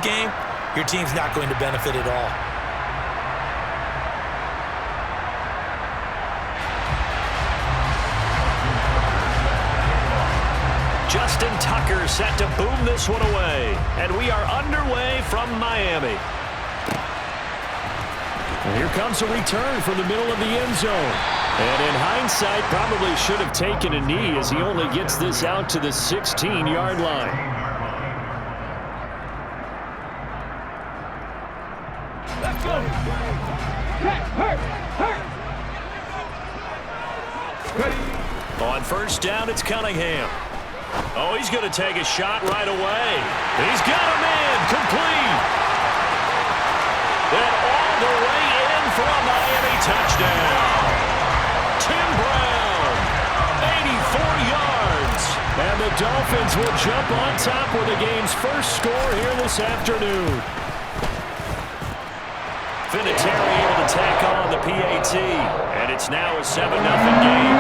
game, your team's not going to benefit at all. Justin Tucker set to boom this one away. And we are underway from Miami. And here comes a return from the middle of the end zone. And in hindsight, probably should have taken a knee as he only gets this out to the 16-yard line. Let's go. Ready. On first down, it's Cunningham. Oh, he's going to take a shot right away. He's got a man complete. And all the way in for a Miami touchdown. Tim Brown, 84 yards. And the Dolphins will jump on top with the game's first score here this afternoon. Vinatieri able to tack on the PAT. And it's now a 7-0 game.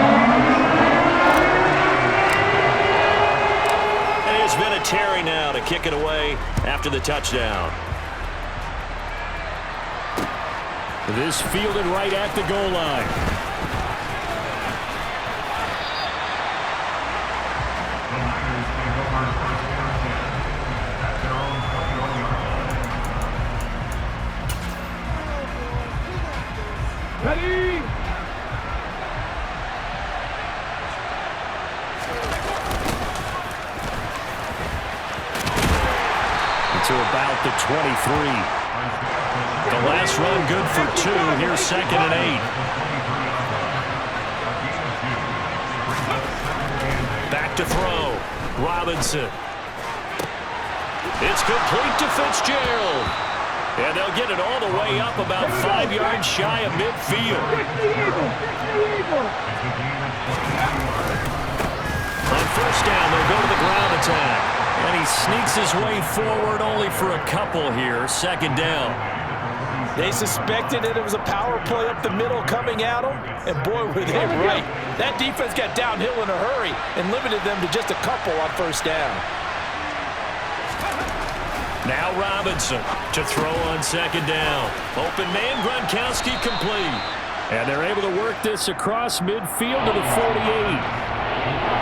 It's Vinatieri now to kick it away after the touchdown. This fielded right at the goal line. Ready. To about the 23. The last run good for 2. Here's 2nd and 8. Back to throw. Robinson. It's complete to Fitzgerald. And they'll get it all the way up about 5 yards shy of midfield. On first down, they'll go to the ground attack. And he sneaks his way forward only for a couple here. 2nd down. They suspected it was a power play up the middle coming at them, and boy, were they right. That defense got downhill in a hurry and limited them to just a couple on first down. Now Robinson to throw on 2nd down. Open man, Gronkowski complete. And they're able to work this across midfield to the 48.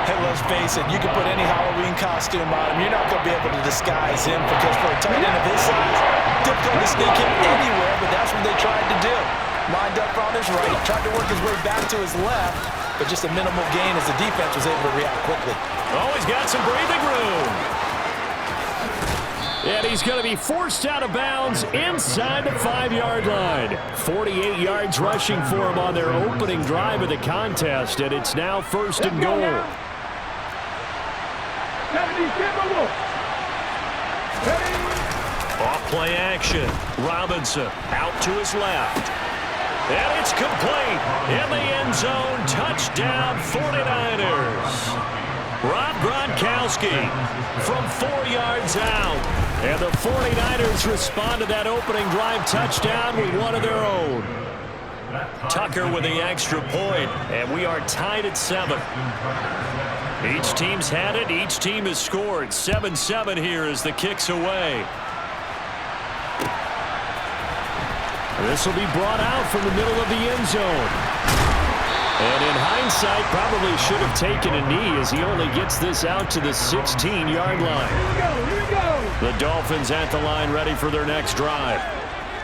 Hey, let's face it, you can put any Halloween costume on him. You're not going to be able to disguise him because for a tight end of his size, difficult to sneak him anywhere, but that's what they tried to do. Lined up on his right, tried to work his way back to his left, but just a minimal gain as the defense was able to react quickly. Oh, he's got some breathing room. And he's going to be forced out of bounds inside the 5-yard line. 48 yards rushing for him on their opening drive of the contest, and it's now 1st and goal. Off play action. Robinson out to his left. And it's complete. In the end zone. Touchdown 49ers. Rob Gronkowski from 4 yards out. And the 49ers respond to that opening drive touchdown with one of their own. Tucker with the extra point, and we are tied at 7. Each team's had it. Each team has scored. 7-7 here as the kick's away. This will be brought out from the middle of the end zone. And in hindsight, probably should have taken a knee as he only gets this out to the 16-yard line. Here we go. The Dolphins at the line ready for their next drive.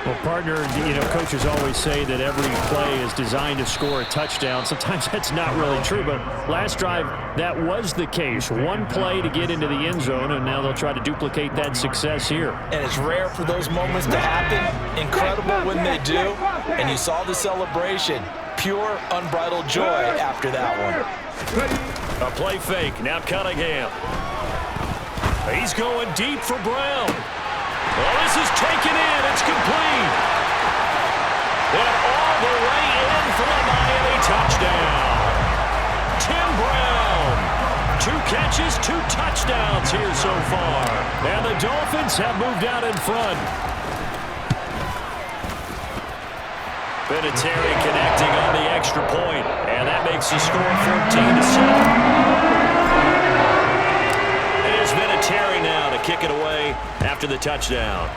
Well, partner, coaches always say that every play is designed to score a touchdown. Sometimes that's not really true, but last drive, that was the case. One play to get into the end zone, and now they'll try to duplicate that success here. And it's rare for those moments to happen. Incredible when they do. And you saw the celebration. Pure, unbridled joy after that one. A play fake. Now Cunningham. He's going deep for Brown. Well, this is taken in. It's complete. And all the way in for a Miami touchdown. Tim Brown. 2 catches, 2 touchdowns here so far. And the Dolphins have moved out in front. Vinatieri connecting on the extra point, and that makes the score 14-7. It is Vinatieri now to kick it away after the touchdown.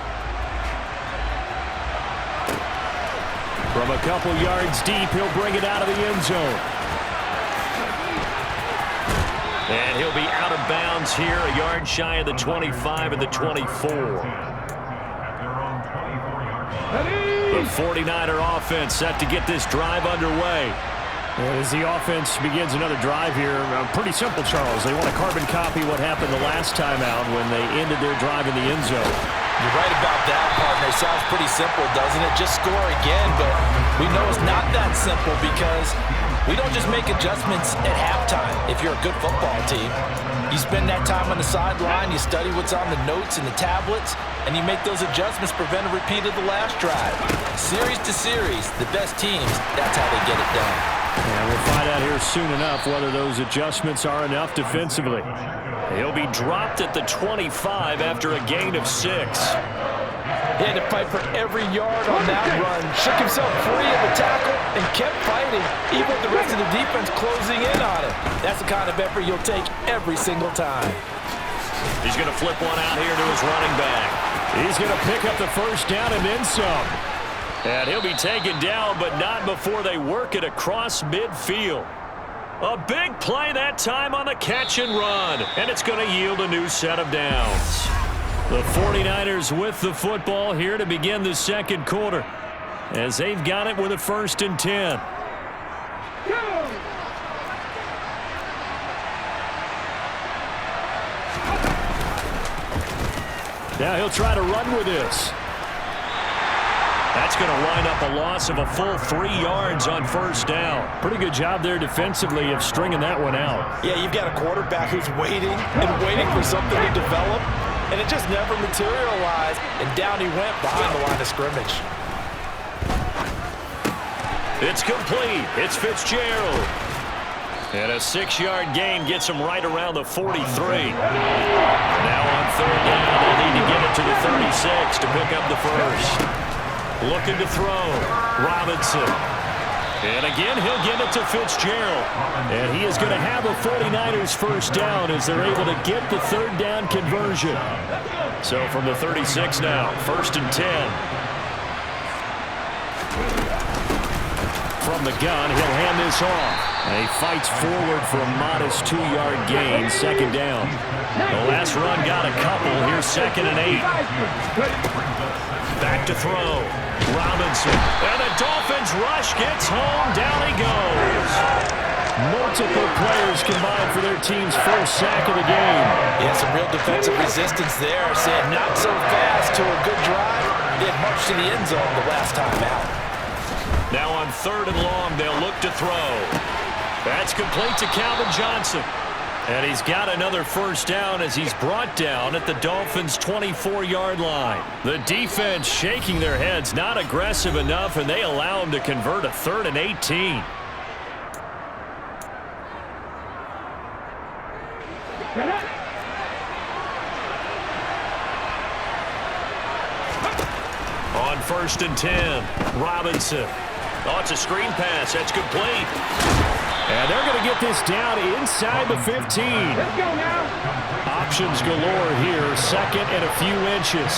From a couple yards deep, he'll bring it out of the end zone. And he'll be out of bounds here, a yard shy of the 25 and the 24. The 49er offense set to get this drive underway. As the offense begins another drive here, pretty simple, Charles. They want to carbon copy what happened the last time out when they ended their drive in the end zone. You're right about that, partner. Sounds pretty simple, doesn't it? Just score again, but we know it's not that simple because we don't just make adjustments at halftime if you're a good football team. You spend that time on the sideline, you study what's on the notes and the tablets, and you make those adjustments, prevent a repeat of the last drive. Series to series, the best teams, that's how they get it done. And we'll find out here soon enough whether those adjustments are enough defensively. He'll be dropped at the 25 after a gain of 6. He had to fight for every yard on that run. Shook himself free of the tackle and kept fighting, even with the rest of the defense closing in on him. That's the kind of effort you'll take every single time. He's going to flip one out here to his running back. He's going to pick up the first down and then some. And he'll be taken down, but not before they work it across midfield. A big play that time on the catch and run, and it's going to yield a new set of downs. The 49ers with the football here to begin the second quarter, as they've got it with a 1st and 10. Now he'll try to run with this. That's going to wind up a loss of a full 3 yards on 1st down. Pretty good job there defensively of stringing that one out. Yeah, you've got a quarterback who's waiting and waiting for something to develop, and it just never materialized, and down he went behind the line of scrimmage. It's complete. It's Fitzgerald. And a 6-yard gain gets him right around the 43. Now on 3rd down, they'll need to get it to the 36 to pick up the first. Looking to throw. Robinson. And again, he'll give it to Fitzgerald. And he is going to have a 49ers first down as they're able to get the 3rd down conversion. So from the 36 now, 1st and 10. From the gun, he'll hand this off. And he fights forward for a modest 2-yard gain, 2nd down. The last run got a couple. Here's 2nd and 8. Back to throw. Robinson. And the Dolphins rush gets home. Down he goes. Multiple players combined for their team's first sack of the game. Yeah, some real defensive resistance there. Said not so fast to a good drive. They had marched to the end zone the last time out. Now on 3rd and long, they'll look to throw. That's complete to Calvin Johnson. And he's got another first down as he's brought down at the Dolphins' 24-yard line. The defense shaking their heads, not aggressive enough, and they allow him to convert a 3rd and 18. On 1st and 10, Robinson. Oh, it's a screen pass. That's complete. And they're going to get this down inside the 15. Let's go now. Options galore here, 2nd and a few inches.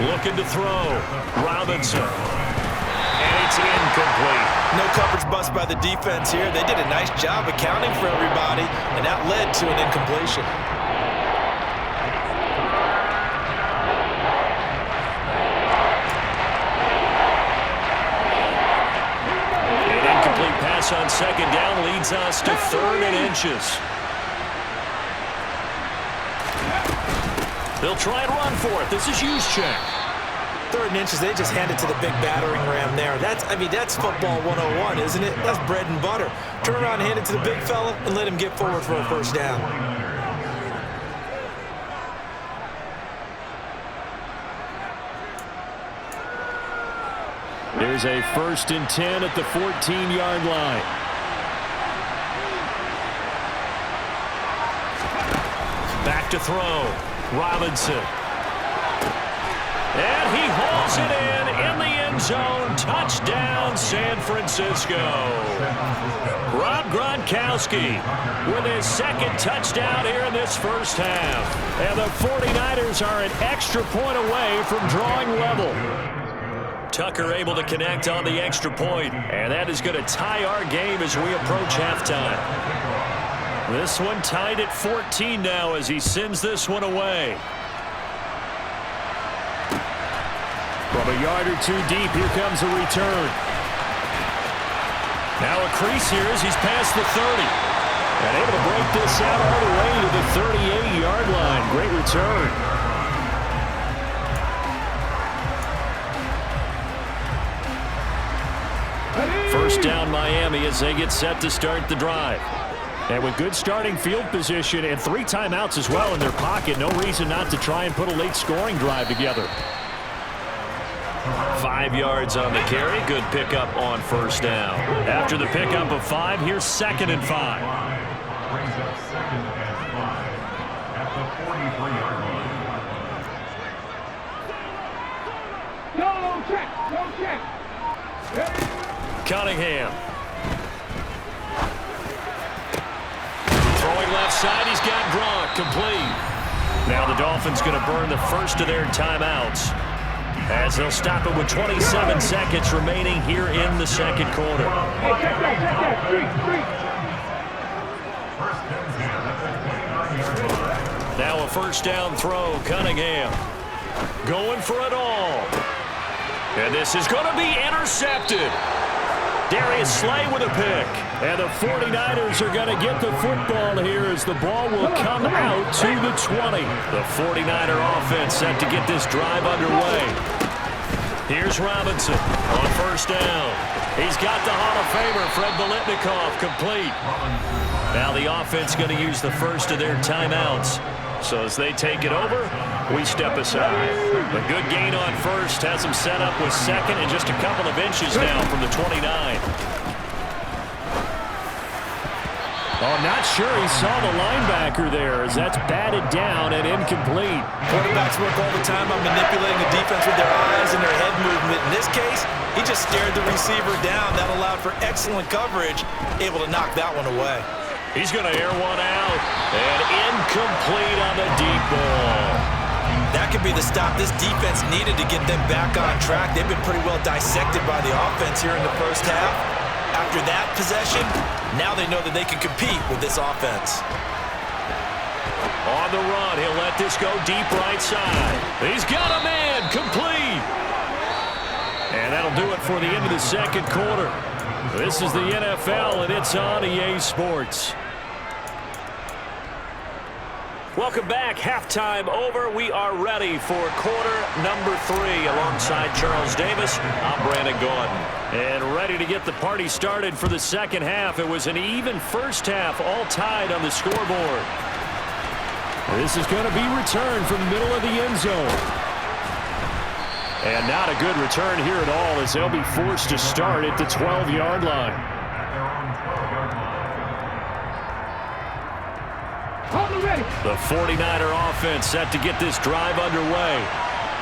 Looking to throw. Robinson. And it's incomplete. No coverage bust by the defense here. They did a nice job accounting for everybody, and that led to an incompletion. Pass on 2nd down leads us to 3rd and inches. They'll try and run for it. This is Juszczyk. 3rd and inches, they just hand it to the big battering ram there. That's football 101, isn't it? That's bread and butter. Turn around and hand it to the big fella and let him get forward for a first down. There's a 1st and 10 at the 14-yard line. Back to throw. Robinson. And he hauls it in in the end zone. Touchdown, San Francisco. Rob Gronkowski with his second touchdown here in this first half. And the 49ers are an extra point away from drawing level. Tucker able to connect on the extra point, and that is going to tie our game as we approach halftime. This one tied at 14 now as he sends this one away. From a yard or two deep, here comes a return. Now a crease here as he's past the 30. And able to break this out all the way to the 38-yard line. Great return. First down Miami as they get set to start the drive. And with good starting field position and 3 timeouts as well in their pocket, no reason not to try and put a late scoring drive together. 5 yards on the carry. Good pickup on first down. After the pickup of 5, here's 2nd and 5. Don't check. Cunningham. Throwing left side, he's got Gronk, complete. Now the Dolphins going to burn the first of their timeouts, as they'll stop it with 27 seconds remaining here in the second quarter. Hey, check that. Street. Now a first down throw, Cunningham. Going for it all. And this is going to be intercepted. Darius Slay with a pick. And the 49ers are going to get the football here as the ball will come out to the 20. The 49er offense set to get this drive underway. Here's Robinson on first down. He's got the Hall of Famer, Fred Biletnikoff, complete. Now the offense going to use the first of their timeouts. So as they take it over, we step aside. A good gain on first has them set up with second and just a couple of inches now from the 29. Oh, not sure he saw the linebacker there as that's batted down and incomplete. Quarterbacks work all the time on manipulating the defense with their eyes and their head movement. In this case, he just stared the receiver down. That allowed for excellent coverage, able to knock that one away. He's going to air one out, and incomplete on the deep ball. That could be the stop this defense needed to get them back on track. They've been pretty well dissected by the offense here in the first half. After that possession, now they know that they can compete with this offense. On the run, he'll let this go deep right side. He's got a man, complete. And that'll do it for the end of the second quarter. This is the NFL, and it's on EA Sports. Welcome back. Halftime over. We are ready for quarter number 3. Alongside Charles Davis, I'm Brandon Gordon. And ready to get the party started for the second half. It was an even first half, all tied on the scoreboard. This is going to be returned from the middle of the end zone. And not a good return here at all as they'll be forced to start at the 12-yard line. The 49er offense set to get this drive underway.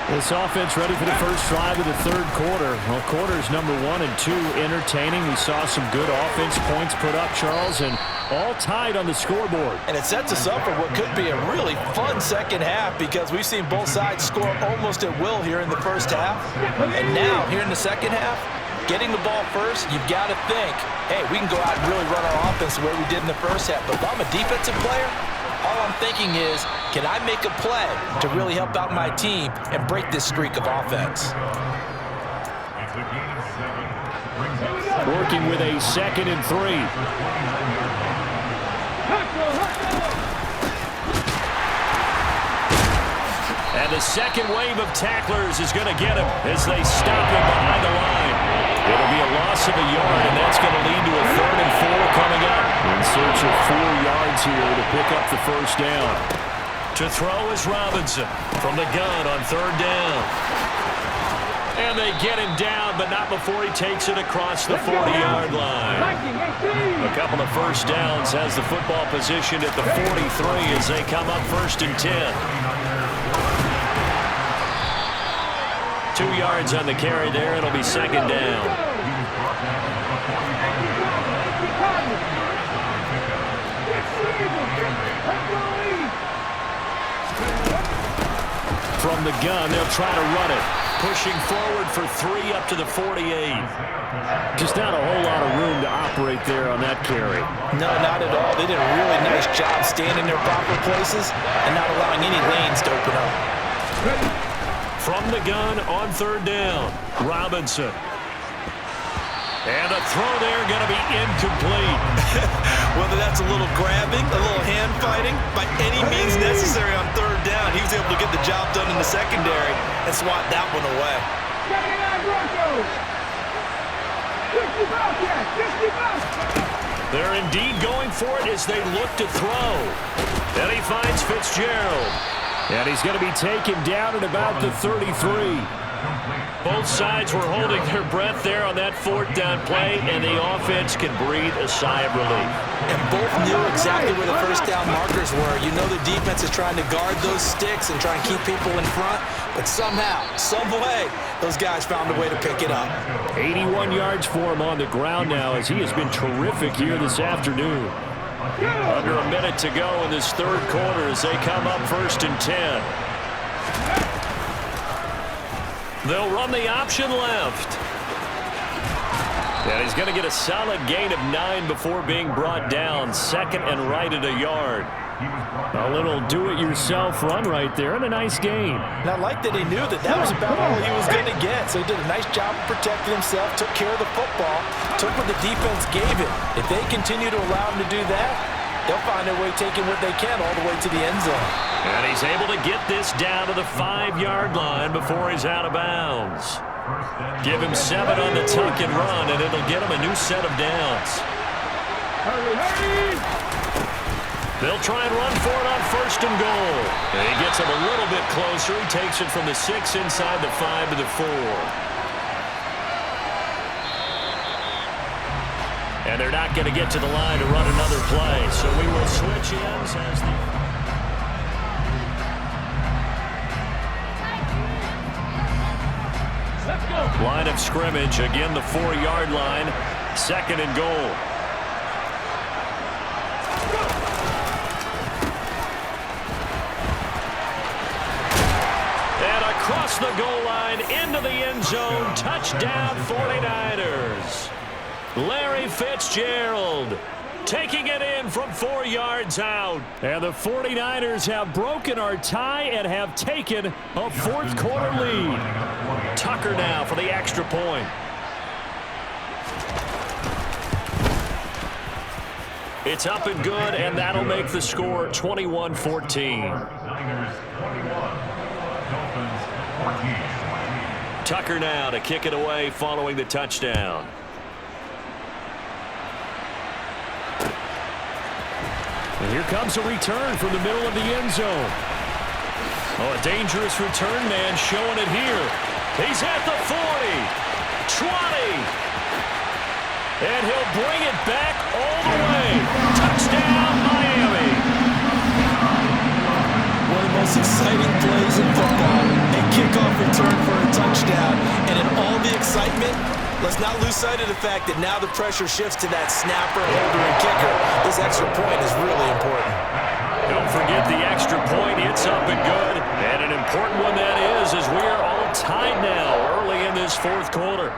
This offense ready for the first drive of the third quarter. Well, quarters number 1 and 2 entertaining. We saw some good offense points put up, Charles, and all tied on the scoreboard. And it sets us up for what could be a really fun second half because we've seen both sides score almost at will here in the first half. And now, here in the second half, getting the ball first, you've got to think, hey, we can go out and really run our offense the way we did in the first half. But if I'm a defensive player, all I'm thinking is, can I make a play to really help out my team and break this streak of offense? Working with a 2nd and 3. And the second wave of tacklers is going to get him as they stop him behind the line. It'll be a loss of a yard, and that's going to lead to a 3rd and 4 coming up. In search of 4 yards here to pick up the first down. To throw is Robinson from the gun on 3rd down. And they get him down, but not before he takes it across the 40-yard line. A couple of first downs has the football positioned at the 43 as they come up 1st and 10. 2 yards on the carry there. It'll be second down. From the gun, they'll try to run it. Pushing forward for 3 up to the 48. Just not a whole lot of room to operate there on that carry. No, not at all. They did a really nice job staying in their proper places and not allowing any lanes to open up. From the gun on 3rd down, Robinson. And a throw there going to be incomplete. Whether that's a little grabbing, a little hand fighting, by any means necessary on 3rd down, he was able to get the job done in the secondary and swat that one away. They're indeed going for it as they look to throw. Then he finds Fitzgerald. And he's going to be taken down at about the 33. Both sides were holding their breath there on that 4th down play, and the offense can breathe a sigh of relief. And both knew exactly where the 1st down markers were. You know the defense is trying to guard those sticks and try and keep people in front, but somehow, some way, those guys found a way to pick it up. 81 yards for him on the ground now as he has been terrific here this afternoon. Under a minute to go in this 3rd quarter as they come up 1st and 10. They'll run the option left. And he's going to get a solid gain of 9 before being brought down. 2nd and right at a yard. A little do-it-yourself run right there and a nice game. And I like that he knew that that was about all he was going to get. So he did a nice job of protecting himself, took care of the football, took what the defense gave him. If they continue to allow him to do that, they'll find their way taking what they can all the way to the end zone. And he's able to get this down to the 5-yard line before he's out of bounds. Give him 7 on the tuck and run, and it'll get him a new set of downs. They'll try and run for it on 1st and goal. And he gets him a little bit closer. He takes it from the 6 inside the 5 to the 4. And they're not going to get to the line to run another play. So we will switch ends as the... Line of scrimmage, again the 4-yard line, 2nd and goal. And across the goal line, into the end zone, touchdown 49ers. Larry Fitzgerald taking it in from 4 yards out. And the 49ers have broken our tie and have taken a 4th quarter lead. Tucker now for the extra point. It's up and good, and that'll make the score 21-14. Tucker now to kick it away following the touchdown. And here comes a return from the middle of the end zone. Oh, a dangerous return man showing it here. He's at the 40, 20, and he'll bring it back all the way. Touchdown, Miami. One of the most exciting plays in football, a kickoff return for a touchdown. And in all the excitement, let's not lose sight of the fact that now the pressure shifts to that snapper, holder, and kicker. This extra point is really important. Don't forget the extra point. It's up and good. And an important one that is, as we are all tied now early in this 4th quarter.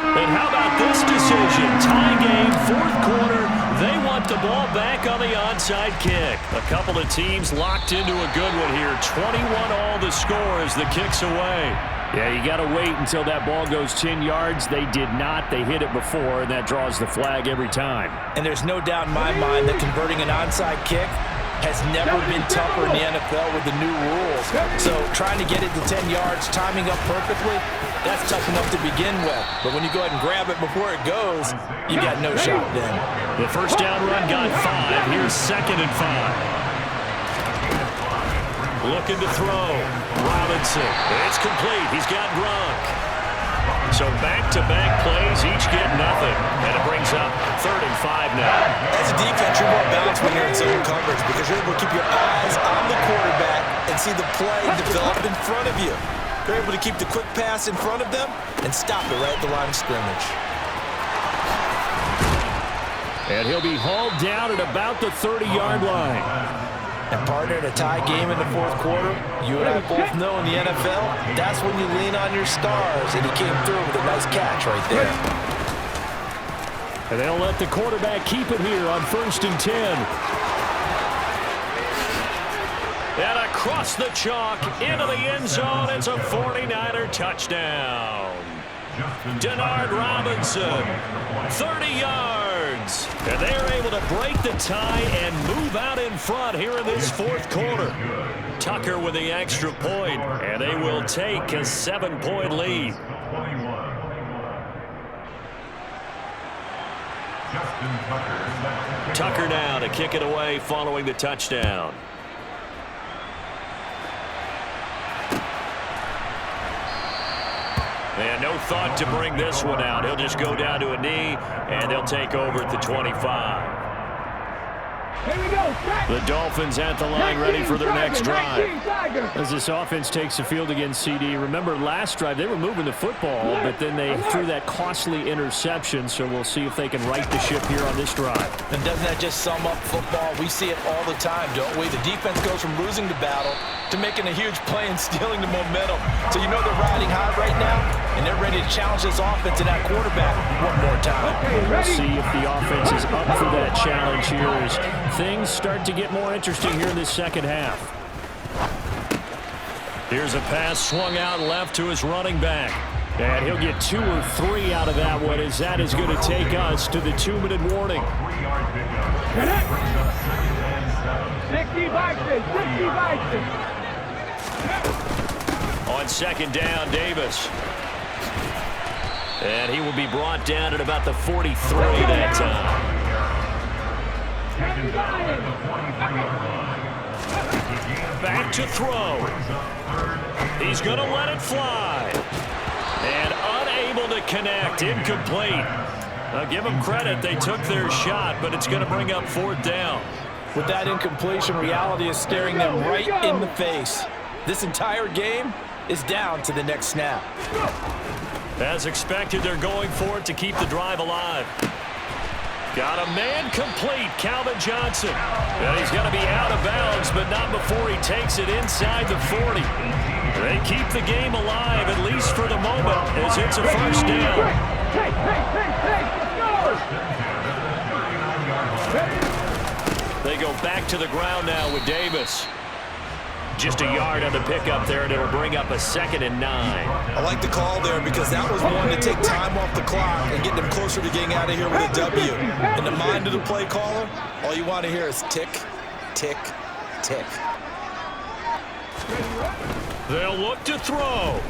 And how about this decision? Tie game, 4th quarter. They want the ball back on the onside kick. A couple of teams locked into a good one here. 21-all the score as the kick's away. Yeah, you got to wait until that ball goes 10 yards. They did not. They hit it before, and that draws the flag every time. And there's no doubt in my mind that converting an onside kick has never been tougher in the NFL with the new rules. So trying to get it to 10 yards, timing up perfectly, that's tough enough to begin with. But when you go ahead and grab it before it goes, you got no shot then. The 1st down run got 5. Here's 2nd and 5. Looking to throw. Robinson. It's complete. He's got Gronk. So back-to-back plays, each get nothing. And it brings up 3rd and 5 now. As a defense, you're more balanced when you're in zone coverage because you're able to keep your eyes on the quarterback and see the play develop in front of you. You're able to keep the quick pass in front of them and stop it right at the line of scrimmage. And he'll be hauled down at about the 30-yard line. And partner, in a tie game in the 4th quarter, you and I both know in the NFL, that's when you lean on your stars, and he came through with a nice catch right there. And they'll let the quarterback keep it here on 1st and 10. And across the chalk, into the end zone, it's a 49er touchdown. Denard Robinson, 30 yards. And they're able to break the tie and move out in front here in this 4th quarter. Tucker with the extra point, and they will take a 7-point lead. Tucker now to kick it away following the touchdown. And no thought to bring this one out. He'll just go down to a knee, and they'll take over at the 25. Here we go. The Dolphins at the line ready for their next drive. As this offense takes the field against CD, remember last drive they were moving the football, but then they threw that costly interception, so we'll see if they can right the ship here on this drive. And doesn't that just sum up football? We see it all the time, don't we? The defense goes from losing the battle to making a huge play and stealing the momentum. So you know they're riding high right now, and they're ready to challenge this offense and that quarterback one more time. We'll see if the offense is up for that challenge here as things start to get more interesting here in this second half. Here's a pass swung out left to his running back. And he'll get 2 or 3 out of that one as that is going to take us to the 2-minute warning. 60 Vikings, 60 Vikings. On 2nd down, Davis. And he will be brought down at about the 43 that time. Back to throw. He's going to let it fly. And unable to connect. Incomplete. I'll give them credit. They took their shot, but it's going to bring up 4th down. With that incompletion, reality is staring them right in the face. This entire game is down to the next snap. As expected, they're going for it to keep the drive alive. Got a man complete, Calvin Johnson. And he's going to be out of bounds, but not before he takes it inside the 40. They keep the game alive, at least for the moment, as it's a 1st down. They go back to the ground now with Davis. Just a yard on the pickup there, and it'll bring up a 2nd and 9. I like the call there because that was one to take time off the clock and get them closer to getting out of here with a W. In the mind of the play caller, all you want to hear is tick, tick, tick. They'll look to throw.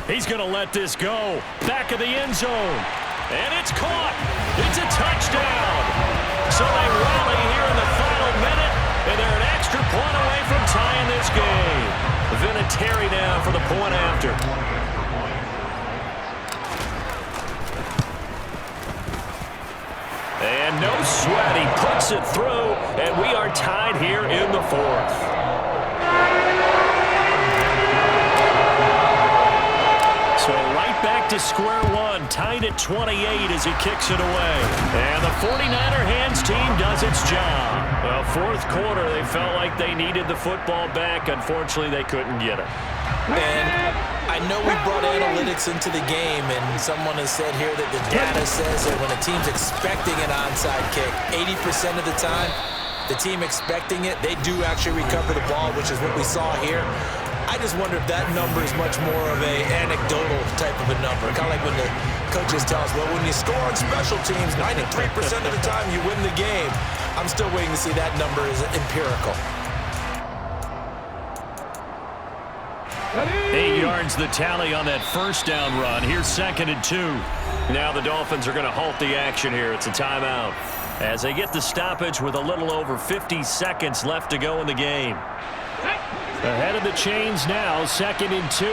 He's going to let this go. Back of the end zone. And it's caught. It's a touchdown. So they rally here in the final minute, and they're an extra point away from tying this game. Vinatieri now for the point after. And no sweat. He puts it through, and we are tied here in the 4th. So right back to square one, tied at 28 as he kicks it away. And the 49er hands team does its job. Well, 4th quarter, they felt like they needed the football back. Unfortunately, they couldn't get it. And I know we brought analytics into the game, and someone has said here that the data says that when a team's expecting an onside kick, 80% of the time, the team expecting it, they do actually recover the ball, which is what we saw here. I just wonder if that number is much more of a anecdotal type of a number. Kind of like when the coaches tell us, well, when you score on special teams, 93% of the time you win the game. I'm still waiting to see that number is empirical. 8 yards the tally on that 1st down run. Here's 2nd and 2. Now the Dolphins are going to halt the action here. It's a timeout as they get the stoppage with a little over 50 seconds left to go in the game. Ahead of the chains now, 2nd and 2.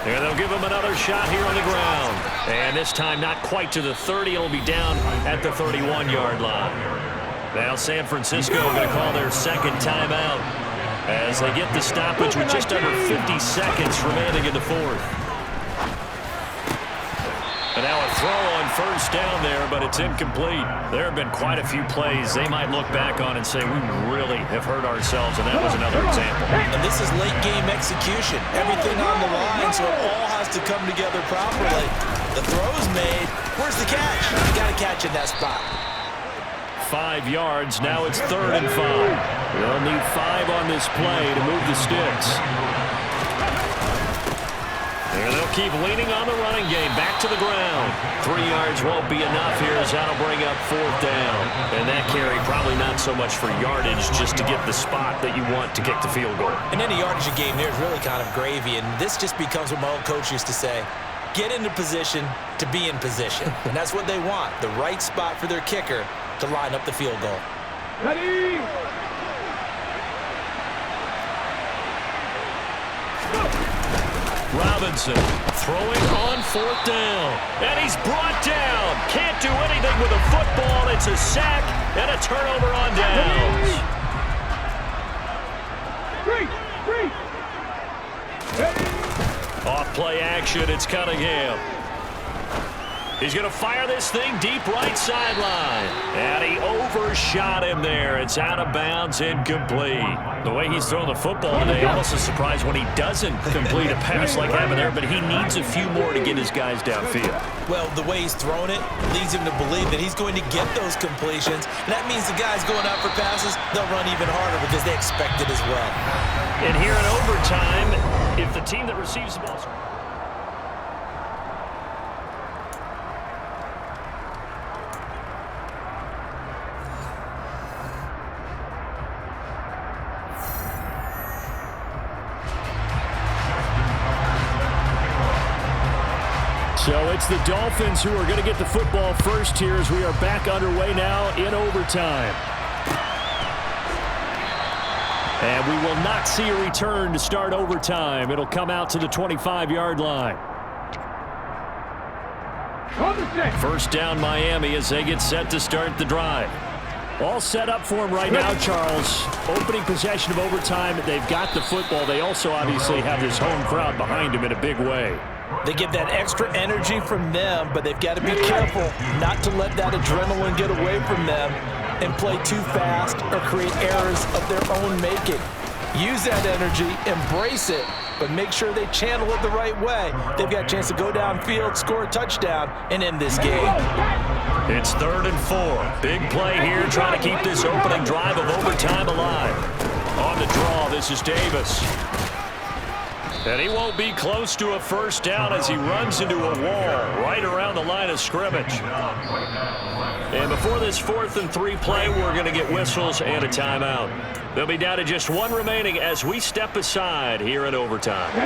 And they'll give him another shot here on the ground. And this time not quite to the 30. It'll be down at the 31-yard line. Now San Francisco going to call their second timeout as they get the stoppage with just under 50 seconds remaining in the fourth. And now a throw on first down there, but it's incomplete. There have been quite a few plays they might look back on and say, we really have hurt ourselves, and that was another example. And this is late game execution. Everything on the line, so it all has to come together properly. The throw's made. Where's the catch? You got to catch in that spot. 5 yards. Now it's 3rd and 5. They'll need 5 on this play to move the sticks. And they'll keep leaning on the running game. Back to the ground. 3 yards won't be enough here as that'll bring up 4th down. And that carry probably not so much for yardage, just to get the spot that you want to kick the field goal. And any yardage you gain there is really kind of gravy. And this just becomes what my old coach used to say. Get into position to be in position. And that's what they want. The right spot for their kicker to line up the field goal. Ready? Robinson throwing on 4th down. And he's brought down. Can't do anything with a football. It's a sack and a turnover on downs. Off play action. It's Cunningham. He's going to fire this thing deep right sideline. And he overshot him there. It's out of bounds, incomplete. The way he's throwing the football today, almost a surprise when he doesn't complete a pass like happened there, but he needs a few more to get his guys downfield. Well, the way he's thrown it leads him to believe that he's going to get those completions. And that means the guys going out for passes, they'll run even harder because they expect it as well. And here in overtime, if the team that receives the ball... So it's the Dolphins who are going to get the football first here as we are back underway now in overtime. And we will not see a return to start overtime. It'll come out to the 25-yard line. First down Miami as they get set to start the drive. All set up for him right now, Charles. Opening possession of overtime. They've got the football. They also obviously have this home crowd behind them in a big way. They get that extra energy from them, but they've got to be careful not to let that adrenaline get away from them and play too fast or create errors of their own making. Use that energy, embrace it, but make sure they channel it the right way. They've got a chance to go downfield, score a touchdown, and end this game. It's 3rd and 4. Big play here, trying to keep this opening drive of overtime alive. On the draw, this is Davis. And he won't be close to a first down as he runs into a wall right around the line of scrimmage. And before this 4th and 3 play, we're going to get whistles and a timeout. They'll be down to just 1 remaining as we step aside here in overtime.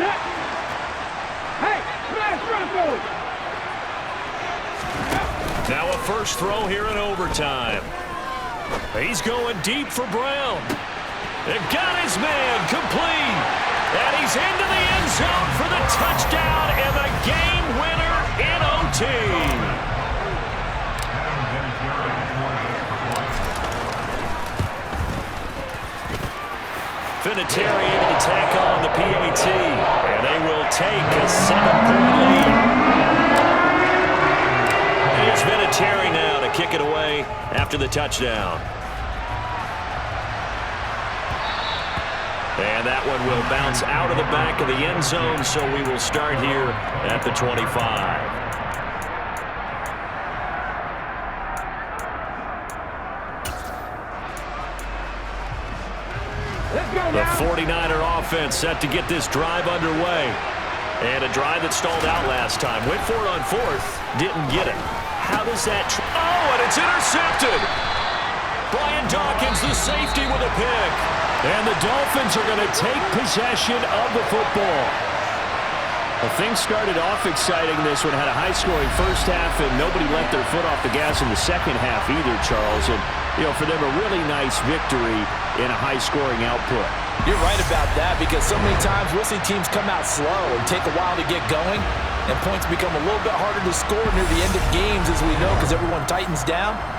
Now a first throw here in overtime. He's going deep for Brown. And got his man complete. And he's into the end zone for the touchdown and the game winner in OT. Vinatieri able to tack on the PAT. And they will take a 7-point lead. Here's Vinatieri now to kick it away after the touchdown. And that one will bounce out of the back of the end zone, so we will start here at the 25. The 49er offense set to get this drive underway. And a drive that stalled out last time. Went for it on 4th, didn't get it. How does that... Oh, and it's intercepted! Brian Dawkins, the safety, with a pick. And the Dolphins are going to take possession of the football. Well, things started off exciting. This one had a high-scoring first half, and nobody let their foot off the gas in the second half either, Charles. And for them, a really nice victory in a high-scoring output. You're right about that because so many times we'll see teams come out slow and take a while to get going, and points become a little bit harder to score near the end of games, as we know, because everyone tightens down.